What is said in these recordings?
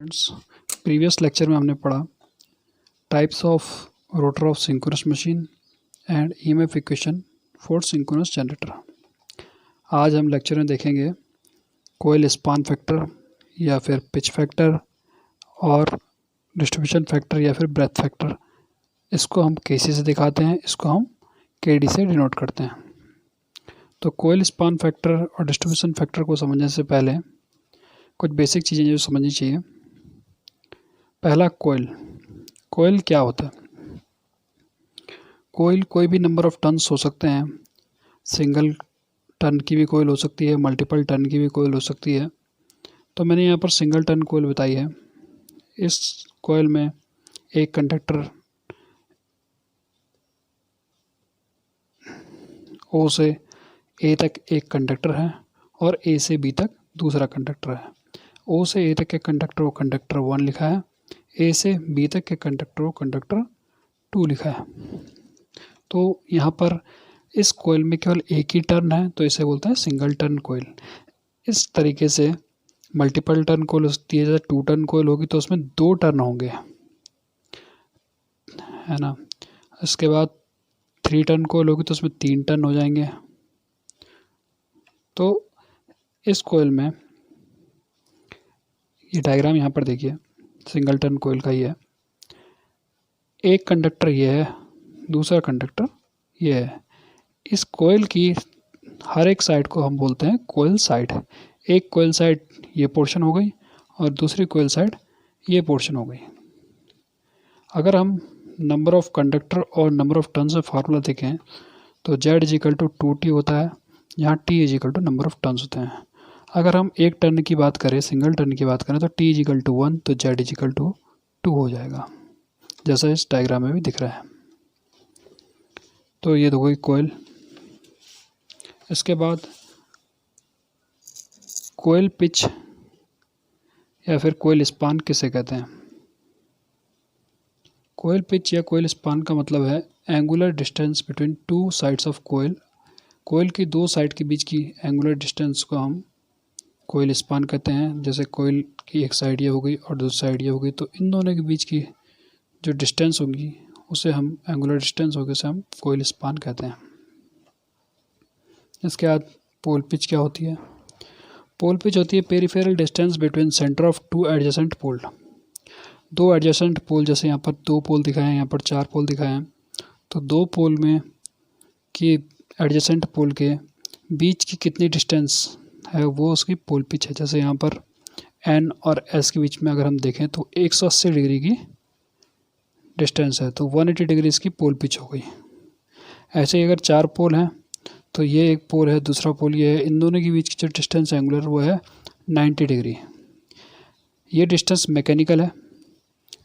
Friends, previous lecture में हमने पढ़ा types of rotor of synchronous machine and EMF equation for synchronous generator. आज हम लेक्चर में देखेंगे कोयल स्पान फैक्टर या फिर पिच फैक्टर और डिस्ट्रीब्यूशन फैक्टर या फिर ब्रेथ फैक्टर। इसको हम केसी से दिखाते हैं, इसको हम केडी से डिनोट करते हैं। तो कोयल स्पान फैक्टर और डिस्ट्रीब्यूशन फैक्टर को समझने से पहले कुछ बेसिक चीज़ें जो समझनी चाहिए। पहला, कोयल क्या होता है? कोयल कोई भी नंबर ऑफ टर्न्स हो सकते हैं। सिंगल टर्न की भी कोयल हो सकती है, मल्टीपल टर्न की भी कोयल हो सकती है। तो मैंने यहाँ पर सिंगल टर्न कोयल बताई है। इस कोयल में एक कंडक्टर ओ से ए तक एक कंडक्टर है और ए से बी तक दूसरा कंडक्टर है। ओ से ए तक के कंडक्टर को कंडक्टर 1 लिखा है, ए से बी तक के कंडक्टर को कंडक्टर 2 लिखा है। तो यहाँ पर इस कोयल में केवल एक ही टर्न है, तो इसे बोलते हैं सिंगल टर्न कोयल। इस तरीके से मल्टीपल टर्न कोयल होती है, जैसे 2 टर्न कोयल होगी तो उसमें 2 टर्न होंगे, है ना। इसके बाद 3 टर्न कोयल होगी तो उसमें 3 टर्न हो जाएंगे। तो इस कोयल में ये डायग्राम यहाँ पर देखिए, सिंगल टर्न कोयल का ही है। एक कंडक्टर ये है, दूसरा कंडक्टर ये है। इस कोयल की हर एक साइड को हम बोलते हैं कोयल साइड। एक कोयल साइड ये पोर्शन हो गई और दूसरी कोयल साइड ये पोर्शन हो गई। अगर हम नंबर ऑफ कंडक्टर और नंबर ऑफ टर्न्स का फार्मूला देखें तो Z = 2T होता है, यहाँ T = नंबर ऑफ टर्न्स होते हैं। अगर हम एक टर्न की बात करें, सिंगल टर्न की बात करें, तो T = 1 तो Z = 2 हो जाएगा, जैसा इस डायग्राम में भी दिख रहा है। तो ये देखो कोयल। इसके बाद कोयल पिच या फिर कोयल स्पान किसे कहते हैं? कोयल पिच या कोयल स्पान का मतलब है angular distance between 2 sides of coil. Coil की 2 साइड के बीच की एंगुलर डिस्टेंस को हम कोयल स्पान कहते हैं। जैसे कोयल की एक साइड ये हो गई और दूसरी साइड ये हो गई, तो इन दोनों के बीच की जो डिस्टेंस होगी उसे हम एंगुलर डिस्टेंस होगी, उसे हम कोयल स्पान कहते हैं। इसके बाद पोल पिच क्या होती है? पोल पिच होती है peripheral distance between centre of 2 adjacent pole. 2 adjacent pole, जैसे यहाँ पर 2 पोल दिखाए हैं, यहाँ पर 4 पोल दिखाए हैं, तो 2 पोल में की एडजेसेंट पोल के बीच की कितनी डिस्टेंस है वो उसकी पोल पिच है। जैसे यहाँ पर N और S के बीच में अगर हम देखें तो 180 डिग्री की डिस्टेंस है, तो 180 डिग्री इसकी पोल पिच हो गई। ऐसे ही अगर 4 पोल हैं तो ये एक पोल है, दूसरा पोल ये है, इन दोनों के बीच की जो डिस्टेंस एंगुलर वो है 90 डिग्री। ये डिस्टेंस मैकेनिकल है,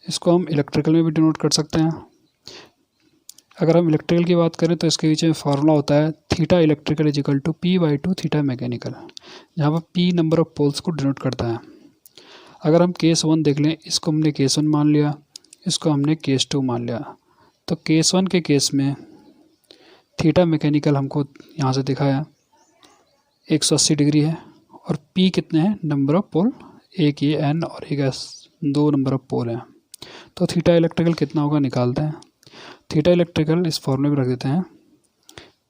इसको हम इलेक्ट्रिकल में भी डिनोट कर सकते हैं। अगर हम इलेक्ट्रिकल की बात करें तो इसके पीछे फार्मूला होता है theta electrical = P/2 theta mechanical, जहाँ पर P नंबर ऑफ पोल्स को डिनोट करता है। अगर हम केस 1 देख लें, इसको हमने केस 1 मान लिया, इसको हमने केस 2 मान लिया, तो केस 1 के केस में थीटा मैकेनिकल हमको यहाँ से दिखाया 180 डिग्री है और P कितने हैं? नंबर ऑफ पोल, एक ये N और एक S, 2 नंबर ऑफ पोल हैं। तो थीटा इलेक्ट्रिकल कितना होगा निकालते हैं। थीटा इलेक्ट्रिकल इस फॉर्मूले में रख देते हैं,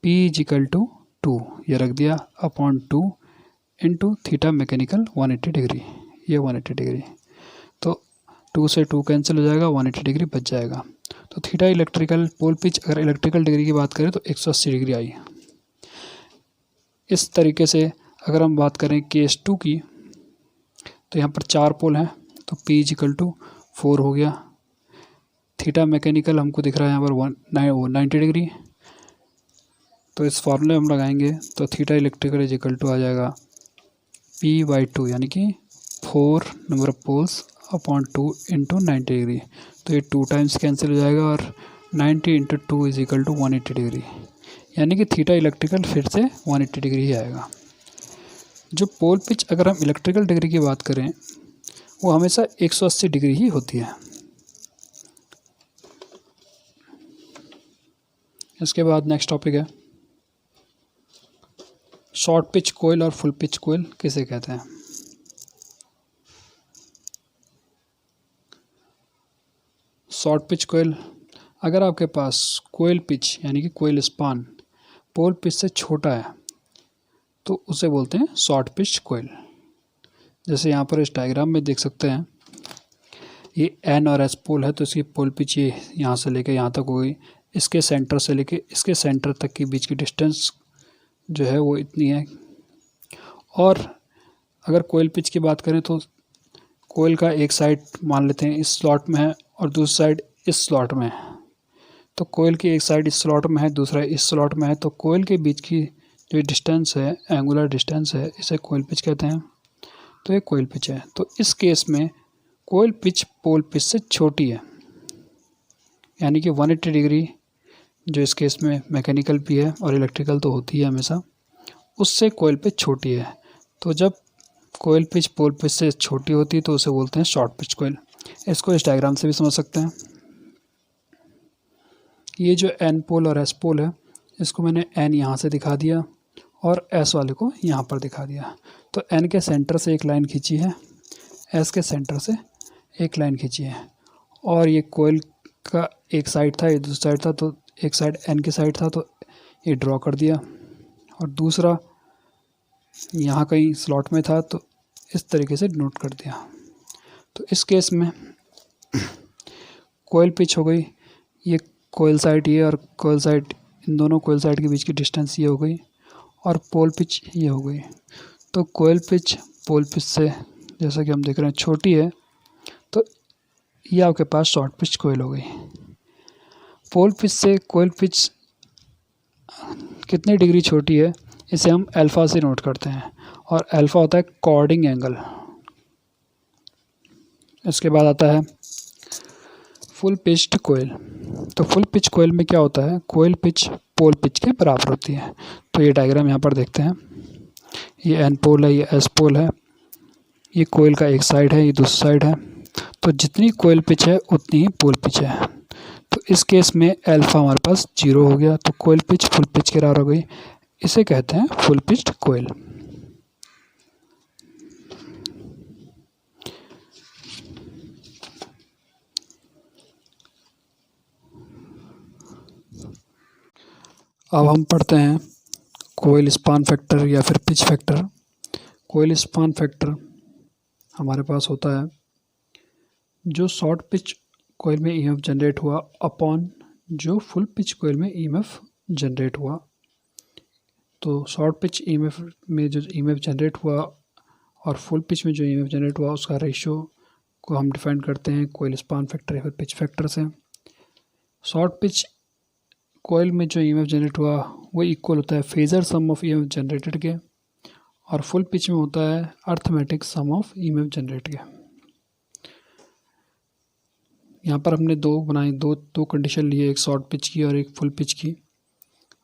P = 2 ये रख दिया upon 2 into theta mechanical 180 degree, ये 180 डिग्री, तो 2 से 2 कैंसिल हो जाएगा, 180 डिग्री बच जाएगा। तो थीटा इलेक्ट्रिकल पोल पिच अगर इलेक्ट्रिकल डिग्री की बात करें तो 180 डिग्री आई। इस तरीके से अगर हम बात करें केस 2 की, तो यहाँ पर 4 पोल हैं, तो P = 4 हो गया। थीटा मैकेनिकल हमको दिख रहा है यहाँ पर 90 डिग्री, तो इस फॉर्मूले हम लगाएंगे तो थीटा इलेक्ट्रिकल = आ जाएगा P/2 यानी कि 4 number of poles upon 2 into 90 degree, तो ये 2 टाइम्स कैंसिल हो जाएगा और 90 × 2 = 180 डिग्री, यानी कि थीटा इलेक्ट्रिकल फिर से 180 डिग्री ही आएगा। जो पोल पिच अगर हम इलेक्ट्रिकल डिग्री की बात करें वो हमेशा 180 डिग्री ही होती है। इसके बाद नेक्स्ट टॉपिक है शॉर्ट पिच कोयल और फुल पिच कोयल किसे कहते हैं। शॉर्ट पिच कोयल, अगर आपके पास कोयल पिच यानी कि कोयल स्पान पोल पिच से छोटा है तो उसे बोलते हैं शॉर्ट पिच कोयल। जैसे यहाँ पर इस डायग्राम में देख सकते हैं, ये एन और एस पोल है तो इसकी पोल पिच ये यहाँ से लेके यहाँ तक हो गई। इसके सेंटर से लेके इसके सेंटर तक के बीच की डिस्टेंस जो है वो इतनी है। और अगर कोयल पिच की बात करें तो कोयल का एक साइड मान लेते हैं इस स्लॉट में है और दूसरी साइड इस स्लॉट में है। तो कोयल की एक साइड इस स्लॉट में है, दूसरा इस स्लॉट में है, तो कोयल के बीच की जो डिस्टेंस है, एंगुलर डिस्टेंस है, इसे कोयल पिच कहते हैं। तो ये कोयल पिच है। तो इस केस में कोयल पिच पोल पिच से छोटी है, यानी कि 180 डिग्री, जो इस केस में मैकेनिकल भी है और इलेक्ट्रिकल तो होती है हमेशा, उससे कोयल पिच छोटी है। तो जब कोयल पिच पोल पिच से छोटी होती है तो उसे बोलते हैं शॉर्ट पिच कोयल। इसको इस डायग्राम से भी समझ सकते हैं। ये जो एन पोल और एस पोल है, इसको मैंने एन यहाँ से दिखा दिया और एस वाले को यहाँ पर दिखा दिया। तो एन के सेंटर से एक लाइन खींची है, एस के सेंटर से एक लाइन खींची है, और ये कोयल का एक साइड था, ये दूसरी साइड था, तो एक साइड एन की साइड था तो ये ड्रॉ कर दिया, और दूसरा यहाँ कहीं स्लॉट में था तो इस तरीके से नोट कर दिया। तो इस केस में कोयल पिच हो गई, ये कोयल साइड ये और कोयल साइड, इन दोनों कोयल साइड के बीच की डिस्टेंस ये हो गई, और पोल पिच ये हो गई। तो कोयल पिच पोल पिच से जैसा कि हम देख रहे हैं छोटी है, तो ये आपके पास शॉर्ट पिच कोयल हो गई। पोल पिच से कोयल पिच कितनी डिग्री छोटी है, इसे हम अल्फ़ा से नोट करते हैं, और अल्फ़ा होता है कॉर्डिंग एंगल। इसके बाद आता है फुल पिच्ड कोयल। तो फुल पिच कोयल में क्या होता है, कोयल पिच पोल पिच के बराबर होती है। तो ये डायग्राम यहाँ पर देखते हैं, ये एन पोल है, ये एस पोल है, ये कोयल का एक साइड है, ये दूसरी साइड है। तो जितनी कोयल पिच है उतनी ही पोल पिच है। तो इस केस में अल्फ़ा हमारे पास 0 हो गया, तो कोयल पिच फुल पिच के बराबर हो गई। इसे कहते हैं फुल पिच्ड कोयल। अब हम पढ़ते हैं कोयल स्पान फैक्टर या फिर पिच फैक्टर। कोयल स्पान फैक्टर हमारे पास होता है जो शॉर्ट पिच कोयल में ईएमएफ जनरेट हुआ अपॉन जो फुल पिच कोयल में ईएमएफ जनरेट हुआ। तो शॉर्ट पिच ईएमएफ में जो ईएमएफ जनरेट हुआ और फुल पिच में जो ईएमएफ जनरेट हुआ, उसका रेशियो को हम डिफाइन करते हैं कोयल स्पान फैक्टर या फिर पिच फैक्टर से। शॉर्ट पिच कोयल में जो ईएमएफ जनरेट हुआ वो इक्वल होता है phasor sum of EMF generated के, और फुल पिच में होता है arithmetic sum of EMF generate के। यहाँ पर हमने दो बनाई, दो कंडीशन लिए, एक शॉर्ट पिच की और एक फुल पिच की।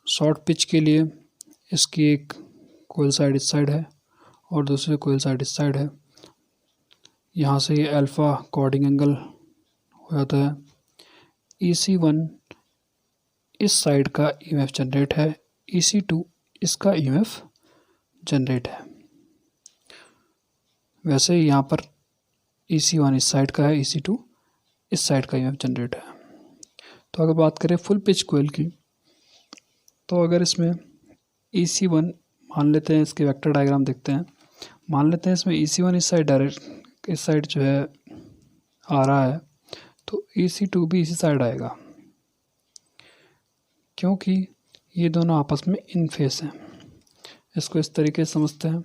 शॉर्ट पिच के लिए इसकी एक कोयल साइड इस साइड है और दूसरी कोयल साइड इस साइड है। यहाँ से ये अल्फ़ा कॉर्डिंग एंगल हो जाता है। EC1 इस साइड का ईएमएफ जनरेट है, EC2 इसका ईएमएफ जनरेट है। वैसे ही यहाँ पर EC1 इस साइड का है, EC2 इस साइड का ईएमएफ जनरेट है। तो अगर बात करें फुल पिच कोयल की, तो अगर इसमें EC1 मान लेते हैं, इसके वेक्टर डायग्राम देखते हैं, मान लेते हैं इसमें EC1 इस साइड डायरेक्ट इस साइड जो है आ रहा है, तो EC2 भी इसी साइड आएगा, क्योंकि ये दोनों आपस में इन फेस हैं। इसको इस तरीके से समझते हैं,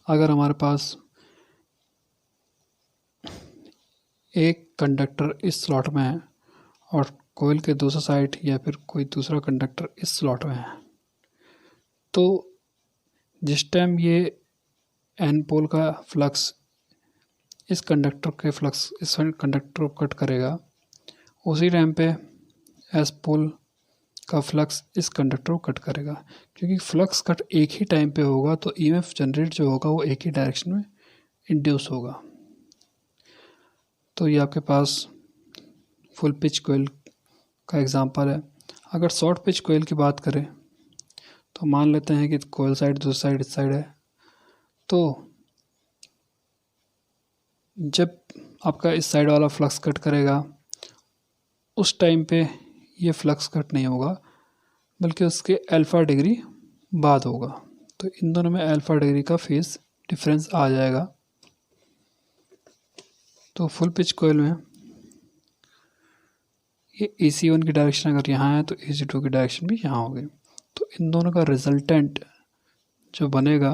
अगर हमारे पास एक कंडक्टर इस स्लॉट में है और कोयल के दूसरा साइड या फिर कोई दूसरा कंडक्टर इस स्लॉट में है, तो जिस टाइम ये एन पोल का फ्लक्स इस कंडक्टर के फ्लक्स इस कंडक्टर को कट करेगा, उसी टाइम पे एस पोल का फ्लक्स इस कंडक्टर को कट करेगा। क्योंकि फ्लक्स कट एक ही टाइम पे होगा तो ईएमएफ जनरेट जो होगा वो एक ही डायरेक्शन में इंड्यूस होगा। तो ये आपके पास फुल पिच कोयल का एग्जांपल है। अगर शॉर्ट पिच कोयल की बात करें तो मान लेते हैं कि कोयल साइड दूसरी साइड इस साइड है, तो जब आपका इस साइड वाला फ्लक्स कट करेगा, उस टाइम पे ये फ्लक्स कट नहीं होगा बल्कि उसके अल्फ़ा डिग्री बाद होगा। तो इन दोनों में अल्फ़ा डिग्री का फेज़ डिफरेंस आ जाएगा। तो फुल पिच कोयल में ये AC1 की डायरेक्शन अगर यहाँ है तो AC2 की डायरेक्शन भी यहाँ होगी। तो इन दोनों का रिजल्टेंट जो बनेगा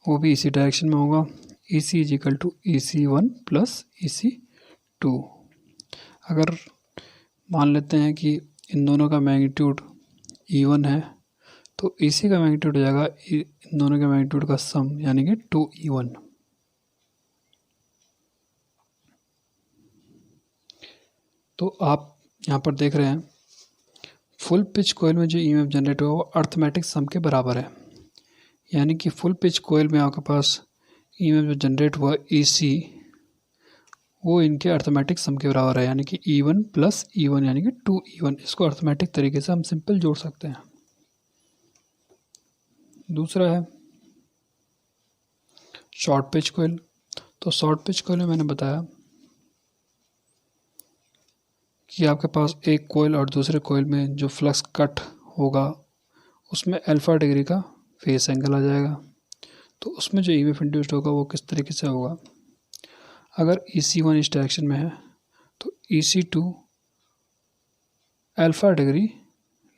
वो भी इसी डायरेक्शन में होगा। AC is equal to AC1 plus AC2। अगर मान लेते हैं कि इन दोनों का मैग्नीट्यूड E1 है तो AC का मैग्नीट्यूड हो जाएगा इन दोनों के मैग्नीट्यूड का सम यानी कि 2E1। तो आप यहाँ पर देख रहे हैं फुल पिच कोयल में जो EMF जनरेट हुआ वो अर्थमेटिक सम के बराबर है। यानी कि फुल पिच कोयल में आपके पास EMF जो जनरेट हुआ AC वो इनके अर्थमेटिक सम के बराबर है, यानी कि E1 प्लस E1 यानी कि 2E1। इसको अर्थमेटिक तरीके से हम सिंपल जोड़ सकते हैं। दूसरा है शॉर्ट पिच कोयल। तो शॉर्ट पिच कोयल में मैंने बताया कि आपके पास एक कोयल और दूसरे कोयल में जो फ्लक्स कट होगा उसमें अल्फ़ा डिग्री का फेस एंगल आ जाएगा। तो उसमें जो EMF इंड्यूस्ड होगा वो किस तरीके से होगा, अगर EC1 इस डायरेक्शन में है तो EC2 अल्फ़ा डिग्री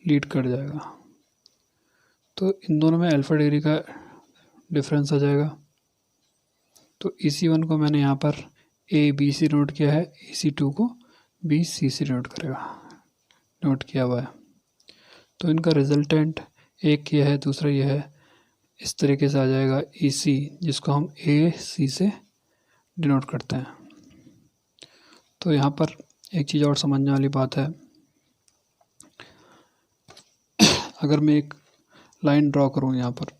लीड कर जाएगा। तो इन दोनों में अल्फ़ा डिग्री का डिफरेंस आ जाएगा। तो EC1 को मैंने यहाँ पर ABC नोट किया है, EC2 को BCC नोट किया हुआ है। तो इनका रिजल्टेंट एक ये है, दूसरा ये है। इस तरीके से आ जाएगा EC जिसको हम AC से डिनोट करते हैं। तो यहाँ पर एक चीज़ और समझने वाली बात है, अगर मैं एक लाइन ड्रॉ करूँ यहाँ पर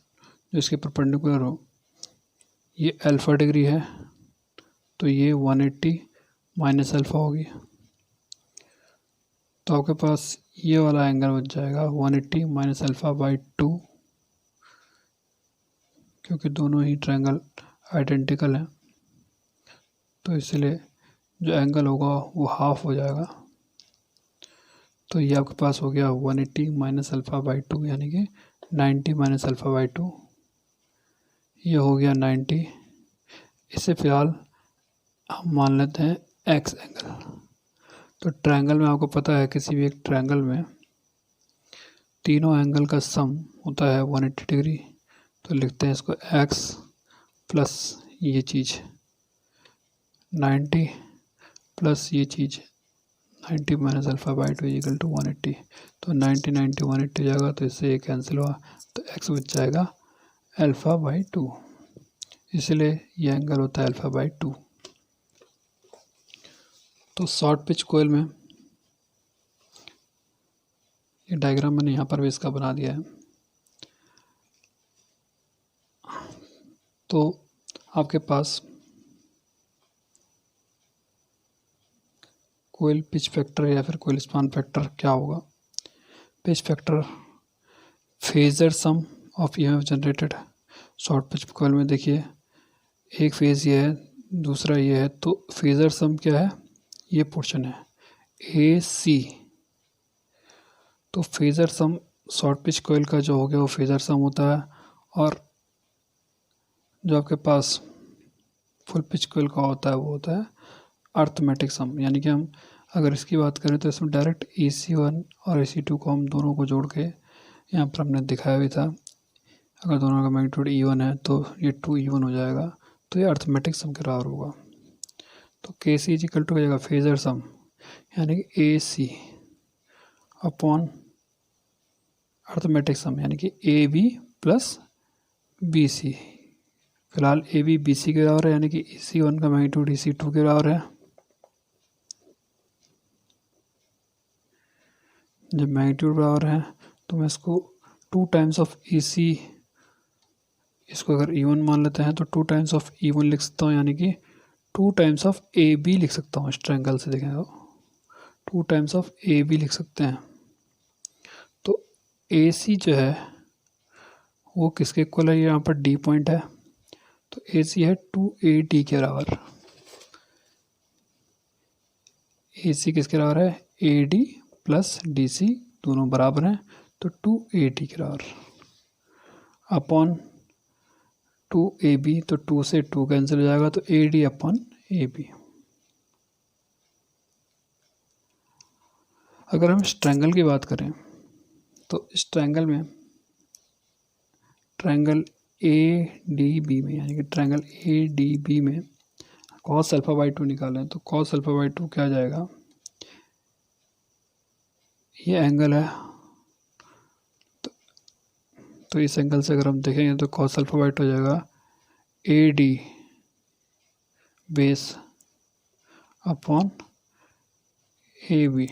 जो इसके परपेंडिकुलर हो, ये अल्फ़ा डिग्री है तो ये 180 माइनस अल्फ़ा होगी। तो आपके पास ये वाला एंगल बच जाएगा 180 माइनस अल्फ़ा बाई 2, क्योंकि दोनों ही ट्रायंगल आइडेंटिकल हैं तो इसलिए जो एंगल होगा वो हाफ हो जाएगा। तो ये आपके पास हो गया 180 माइनस अल्फ़ा बाई 2 यानी कि 90 माइनस अल्फ़ा बाई 2, ये हो गया 90। इसे फ़िलहाल हम मान लेते हैं एक्स एंगल। तो ट्रायंगल में आपको पता है किसी भी एक ट्रायंगल में तीनों एंगल का सम होता है 180 डिग्री। तो लिखते हैं इसको एक्स प्लस ये चीज़ 90 प्लस ये चीज़ 90 minus alpha by 2 equal to 180। तो 90 90 180 जाएगा तो इससे ये कैंसिल हुआ तो एक्स बच जाएगा अल्फ़ा बाई 2, इसलिए ये एंगल होता है अल्फ़ा बाई 2। तो शॉर्ट पिच कोयल में ये डायग्राम मैंने यहाँ पर भी इसका बना दिया है। तो आपके पास कोयल पिच फैक्टर या फिर कोयल स्पान फैक्टर क्या होगा। Pitch factor phasor sum of EMF generated. Short pitch coil में देखिए एक फेज़ ये है, दूसरा ये है, तो फेजर सम क्या है, ये पोर्शन है AC। तो फेजर सम शॉर्ट पिच कोयल का जो हो गया वो फेजर सम होता है, और जो आपके पास फुल पिच कोयल का होता है वो होता है अर्थमेटिक सम। यानी कि हम अगर इसकी बात करें तो इसमें डायरेक्ट EC1 और EC2 को हम दोनों को जोड़ के यहाँ पर हमने दिखाया भी था। अगर दोनों का मैग्नीट्यूड E1 है तो ये 2E1 हो जाएगा, तो ये अर्थमेटिक सम के बराबर होगा। तो KC इज इक्वल टू हो जाएगा फेजर सम यानी कि AC अपॉन अर्थमेटिक सम यानी कि AB प्लस BC। फिलहाल AB BC के बराबर है, यानी कि EC1 का मैग्नीट्यूड EC2 के बराबर है। जब मैग्नीट्यूड बराबर है तो मैं इसको 2 टाइम्स ऑफ EC, इसको अगर E1 मान लेते हैं तो 2 टाइम्स ऑफ E1 लिख सकता हूँ, यानी कि 2 टाइम्स ऑफ AB लिख सकता हूँ। इस ट्रायंगल से देखें तो 2 टाइम्स ऑफ AB लिख सकते हैं। तो AC जो है वो किसके इक्वल है, यहाँ पर D पॉइंट है तो AC है 2AD के बराबर। ए सी किसके बराबर है, A D plus D C, दोनों बराबर हैं तो 2AD के बराबर, अपॉन 2AB, तो 2 से 2 कैंसिल हो जाएगा तो AD अपॉन AB। अगर हम इस ट्रायंगल की बात करें तो इस ट्रायंगल में, ट्रायंगल ADB में, यानी कि ट्रायंगल ADB में cos अल्फा बाई 2 निकालें तो cos अल्फा बाई 2 क्या आ जाएगा, ये एंगल है तो इस एंगल से अगर हम देखेंगे तो cos अल्फा बाई 2 हो जाएगा AD बेस अपॉन AB,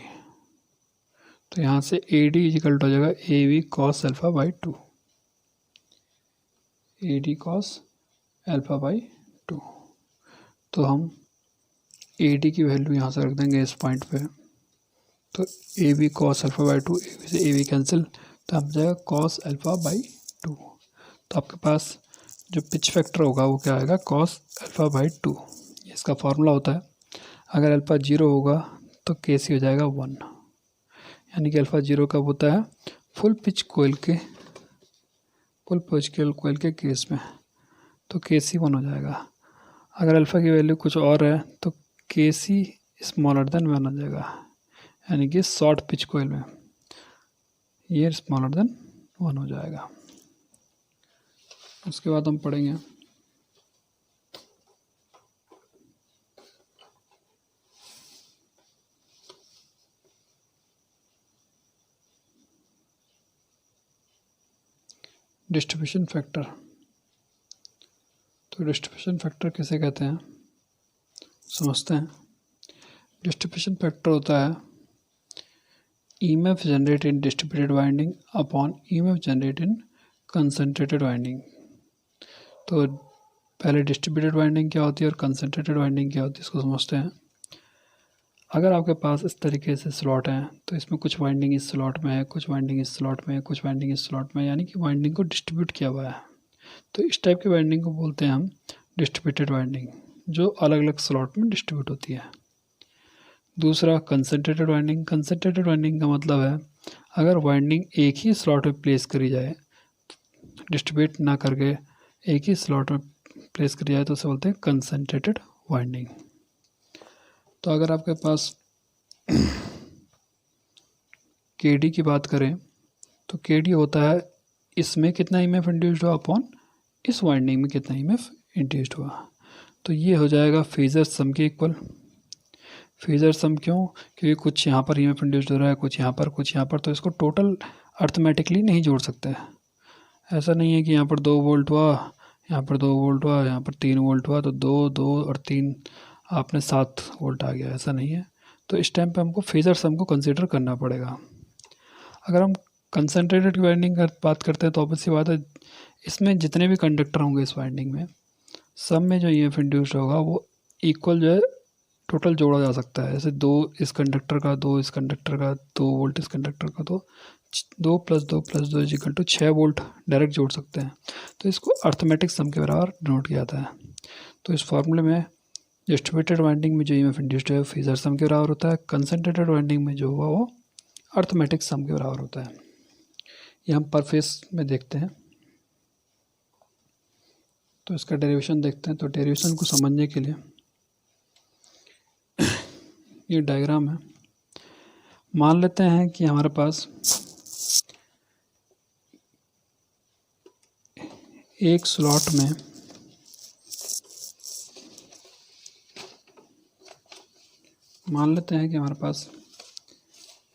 तो यहाँ से AD इक्वल टू हो जाएगा AB cos alpha by 2, AD cos alpha by 2। तो हम AD की वैल्यू यहाँ से रख देंगे इस पॉइंट पे, तो AB cos alpha by 2, AB से AB कैंसिल, तो आप जाएगा cos अल्फा बाई 2। तो आपके पास जो पिच फैक्टर होगा वो क्या आएगा, cos अल्फा बाई 2। इसका फार्मूला होता है, अगर अल्फ़ा 0 होगा तो KC हो जाएगा 1, यानी कि अल्फ़ा 0 कब होता है, फुल पिच कोयल के केस में, तो KC 1 हो जाएगा। अगर अल्फ़ा की वैल्यू कुछ और है तो KC स्मॉलर देन 1 हो जाएगा, यानी कि शॉर्ट पिच कोयल में ये स्मॉलर देन 1 हो जाएगा। उसके बाद हम पढ़ेंगे डिस्ट्रीब्यूशन फैक्टर। तो डिस्ट्रीब्यूशन फैक्टर किसे कहते हैं समझते हैं। डिस्ट्रीब्यूशन फैक्टर होता है EMF जनरेट इन distributed winding upon EMF generate इन कंसंट्रेटेड वाइंडिंग। तो पहले डिस्ट्रीब्यूटेड वाइंडिंग क्या होती है और कंसंट्रेटेड वाइंडिंग क्या होती है इसको समझते हैं। अगर आपके पास इस तरीके से स्लॉट हैं तो इसमें कुछ वाइंडिंग इस स्लॉट में है, कुछ वाइंडिंग इस स्लॉट में है, कुछ वाइंडिंग इस स्लॉट में, यानी कि वाइंडिंग को डिस्ट्रीब्यूट किया हुआ है। तो इस टाइप की वाइंडिंग को बोलते हैं हम डिस्ट्रीब्यूटेड वाइंडिंग, जो अलग अलग स्लॉट में डिस्ट्रीब्यूट होती है। दूसरा कंसंट्रेटेड वाइंडिंग। कंसंट्रेटेड वाइंडिंग का मतलब है अगर वाइंडिंग एक ही स्लॉट में प्लेस करी जाए, डिस्ट्रीब्यूट ना करके एक ही स्लॉट में प्लेस करी जाए तो उसे बोलते हैं कंसंट्रेटेड वाइंडिंग। तो अगर आपके पास KD की बात करें तो KD होता है इसमें कितना EMF इंड्यूस्ड हुआ अपॉन इस वाइंडिंग में कितना EMF इंड्यूस्ड हुआ। तो ये हो जाएगा फेजर सम के इक्वल। फेजर सम क्यों, क्योंकि कुछ यहाँ पर EMF इंड्यूस्ड हो रहा है, कुछ यहाँ पर, तो इसको टोटल अर्थमेटिकली नहीं जोड़ सकते। ऐसा नहीं है कि यहाँ पर 2 वोल्ट हुआ, यहाँ पर 2 वोल्ट हुआ, यहाँ पर 3 वोल्ट हुआ तो 2 और 3 आपने 7 वोल्ट आ गया, ऐसा नहीं है। तो इस टाइम पे हमको फेजर सम को कंसीडर करना पड़ेगा। अगर हम कंसंट्रेटेड वाइंडिंग की बात करते हैं तो ऑब्वियस सी बात है इसमें जितने भी कंडक्टर होंगे इस वाइंडिंग में सब में जो EMF इंड्यूस्ड होगा वो इक्वल जो है टोटल जोड़ा जा सकता है। जैसे 2 इस कंडक्टर का, 2 इस कंडक्टर का, 2 वोल्ट इस कंडक्टर का, तो 2 + 2 + 2 इक्वल टू 6 वोल्ट डायरेक्ट जोड़ सकते हैं। तो इसको अर्थमेटिक सम के बराबर डिनोट किया जाता है। तो इस फार्मूले में डिस्ट्रीब्यूटेड वाइंडिंग में जो EMF इंड्यूस्ड है फेजर सम के बराबर होता है, कंसंट्रेटेड वाइंडिंग में जो हुआ वो अर्थमेटिक सम के बराबर होता है। ये हम पर फेस में देखते हैं। तो इसका डेरिवेशन देखते हैं। तो डेरिवेशन को समझने के लिए ये डायग्राम है। मान लेते हैं कि हमारे पास एक स्लॉट में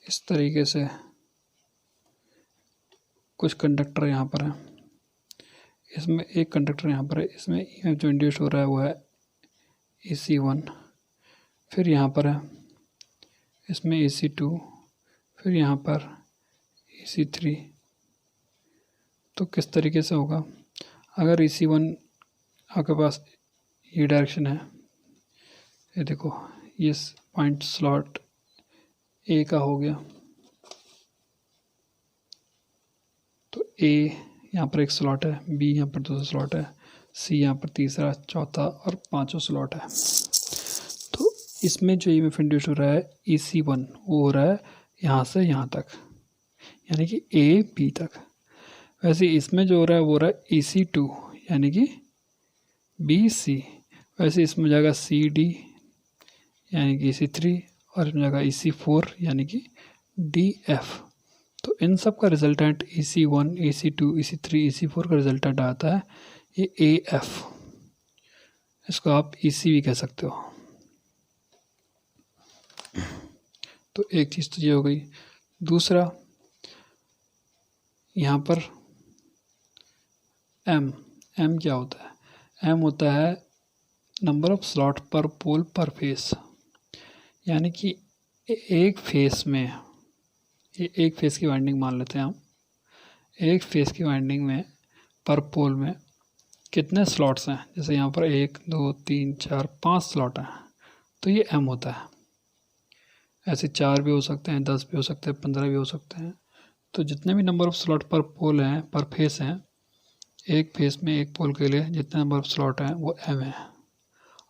इस तरीके से कुछ कंडक्टर यहाँ पर है, इसमें एक कंडक्टर यहाँ पर है, इसमें EMF जो इंड्यूस हो रहा है वो है AC1, फिर यहाँ पर है इसमें AC2, फिर यहाँ पर AC3। तो किस तरीके से होगा, अगर AC1 आपके पास ये डायरेक्शन है, ये देखो ये पॉइंट स्लॉट A का हो गया, तो A यहाँ पर एक स्लॉट है, B यहाँ पर दूसरा स्लॉट है, C यहाँ पर तीसरा, चौथा और पांचवा स्लॉट है। तो इसमें जो EMF इंड्यूस हो रहा है EC1 वो हो रहा है यहाँ से यहाँ तक, यानी कि AB तक। वैसे इसमें जो हो रहा है वो हो रहा है EC2 यानी कि BC। वैसे इसमें हो जाएगा CD यानी कि EC3 और इसमें जाएगा EC4 यानी कि DF। तो इन सब का resultant EC1, EC2, EC3, EC4 का रिजल्टेंट आता है ये AF। इसको आप EC भी कह सकते हो। तो एक चीज़ तो ये हो गई। दूसरा यहाँ पर M क्या होता है? M होता है नंबर ऑफ स्लॉट पर पोल पर फेस, यानी कि एक फेस में, ये एक फेस की वाइंडिंग मान लेते हैं हम, एक फेस की वाइंडिंग में पर पोल में कितने स्लॉट्स हैं। जैसे यहाँ पर 1 2 3 4 5 स्लॉट हैं, तो ये M होता है। ऐसे 4 भी हो सकते हैं, 10 भी हो सकते हैं, 15 भी हो सकते हैं। तो जितने भी नंबर ऑफ स्लॉट पर पोल हैं, पर फेस हैं, एक फेस में एक पोल के लिए जितने नंबर ऑफ स्लॉट हैं वो M है।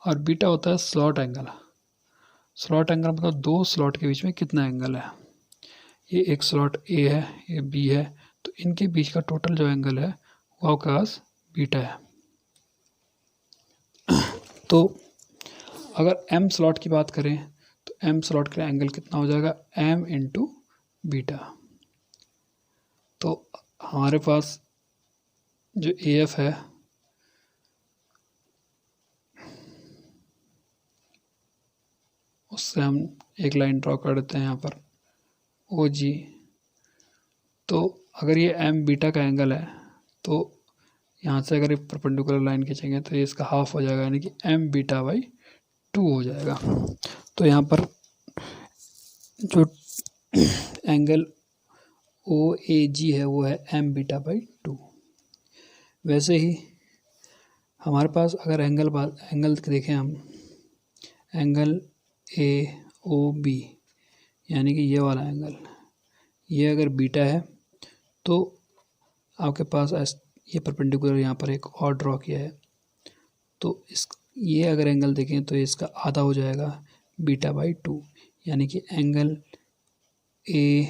और बीटा होता है स्लॉट एंगल। स्लॉट एंगल मतलब दो स्लॉट के बीच में कितना एंगल है। ये एक स्लॉट A है, ये B है, तो इनके बीच का टोटल जो एंगल है वो आपके पास बीटा है। तो अगर M स्लॉट की बात करें तो M स्लॉट का एंगल कितना हो जाएगा? M into beta. तो हमारे पास जो AF है उससे हम एक लाइन ड्रॉ कर देते हैं यहाँ पर OG। तो अगर ये M बीटा का एंगल है तो यहाँ से अगर एक परपेंडिकुलर लाइन खींचेंगे तो ये इसका हाफ हो जाएगा, यानी कि M बीटा बाई 2 हो जाएगा। तो यहाँ पर जो एंगल OAG है वो है M बीटा बाई 2। वैसे ही हमारे पास अगर एंगल देखें हम, एंगल AOB यानी कि ये वाला एंगल, ये अगर बीटा है तो आपके पास ये परपेंडिकुलर यहाँ पर एक और ड्रॉ किया है, तो ये अगर एंगल देखें तो इसका आधा हो जाएगा बीटा बाई 2, यानी कि एंगल AOM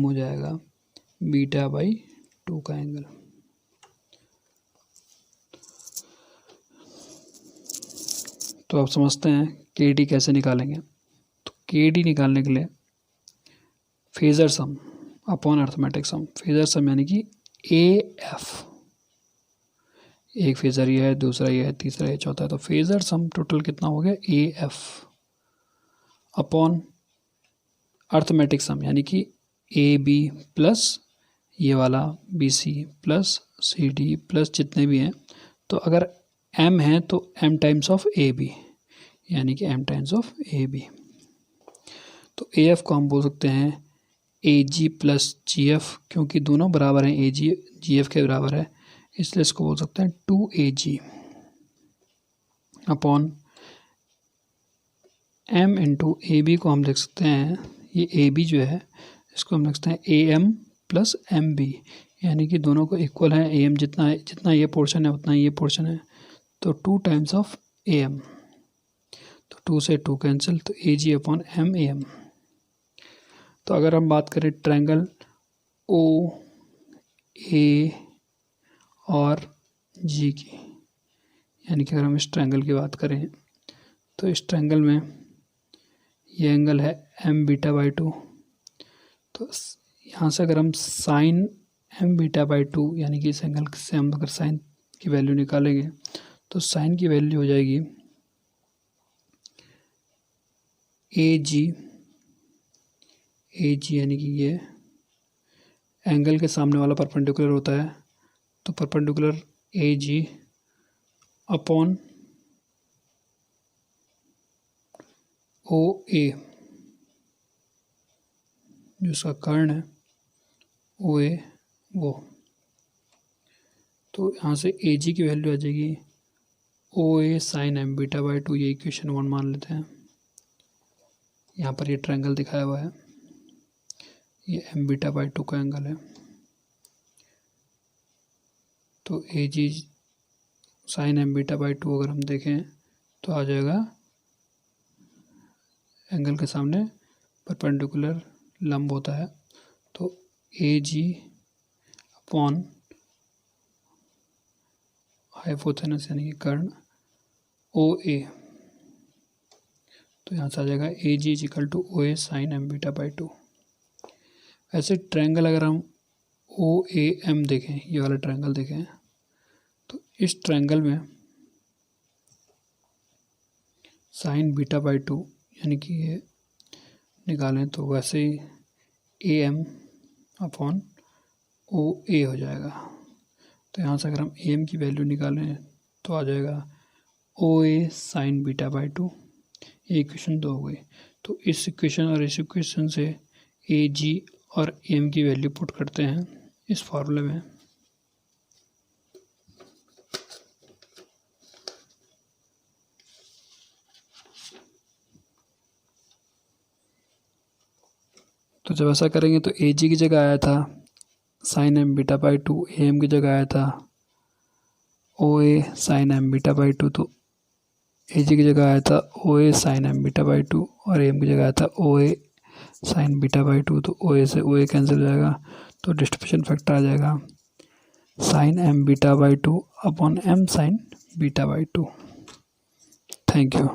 हो जाएगा बीटा बाई 2 का एंगल। तो आप समझते हैं KD कैसे निकालेंगे। तो KD निकालने के लिए फेजर सम अपॉन अर्थमेटिक सम। फेजर सम यानी कि AF, एक फेजर ये है, दूसरा ये है, तीसरा ये, चौथा है, तो फेजर सम टोटल कितना हो गया AF अपॉन अर्थमेटिक सम यानी कि AB प्लस ये वाला BC प्लस CD प्लस जितने भी हैं। तो अगर M है तो M टाइम्स ऑफ AB यानी कि M टाइम्स ऑफ AB। तो AF को हम बोल सकते हैं AG प्लस GF, क्योंकि दोनों बराबर हैं, AG GF के बराबर है, इसलिए इसको बोल सकते हैं 2AG upon M into AB को हम देख सकते हैं, ये AB जो है इसको हम देख सकते हैं AM प्लस MB, यानी कि दोनों को इक्वल है। AM जितना है, जितना ये पोर्शन है उतना ये पोर्शन है, तो 2 टाइम्स ऑफ AM, तो 2 से 2 कैंसिल, तो AG अपॉन MAM। तो अगर हम बात करें ट्रायंगल OA और G की, यानी कि अगर हम इस ट्रायंगल की बात करें तो इस ट्रायंगल में ये एंगल है M बीटा बाई 2। तो यहाँ से अगर हम साइन M बीटा बाई 2 यानी कि इस एंगल से हम अगर साइन की वैल्यू निकालेंगे तो साइन की वैल्यू हो जाएगी AG यानी कि ये एंगल के सामने वाला परपेंडिकुलर होता है, तो परपेंडिकुलर AG अपॉन OA जो उसका कर्ण है OA वो। तो यहाँ से AG की वैल्यू आ जाएगी OA sine M beta by 2, ये इक्वेशन 1 मान लेते हैं। यहाँ पर ये ट्रायंगल दिखाया हुआ है, ये M बीटा बाई 2 का एंगल है, तो AG sine M beta by 2 अगर हम देखें तो आ जाएगा एंगल के सामने परपेंडिकुलर लंब होता है, तो ए जी अपॉन हाइपोथेनस यानी कि कर्ण ओ ए, तो यहाँ से आ जाएगा A G equal to O A sine M beta by 2। ऐसे ट्रायंगल अगर हम ओ ए एम देखें, ये वाला ट्रायंगल देखें, तो इस ट्रायंगल में साइन बीटा बाई 2 यानी कि ये निकालें तो वैसे ही ए एम अपॉन ओ ए हो जाएगा। तो यहाँ से अगर हम ए एम की वैल्यू निकालें तो आ जाएगा ओ ए साइन बीटा बाई 2। ये इक्वेशन 2 हो गई। तो इस इक्वेशन और इस इक्वेशन से ए जी और एम की वैल्यू पुट करते हैं इस फार्मूले में, तो जब ऐसा करेंगे तो ए जी की जगह आया था sine M beta by 2, A M की जगह आया था O A sine M beta by 2, तो ए जी की जगह आया था O A sine M beta by 2 और ए एम की जगह आया था O A sine beta by 2, तो ओ ए से ओ ए कैंसिल हो जाएगा, तो डिस्ट्रीब्यूशन फैक्टर आ जाएगा sine M beta by 2 upon M sine beta by 2। Thank you.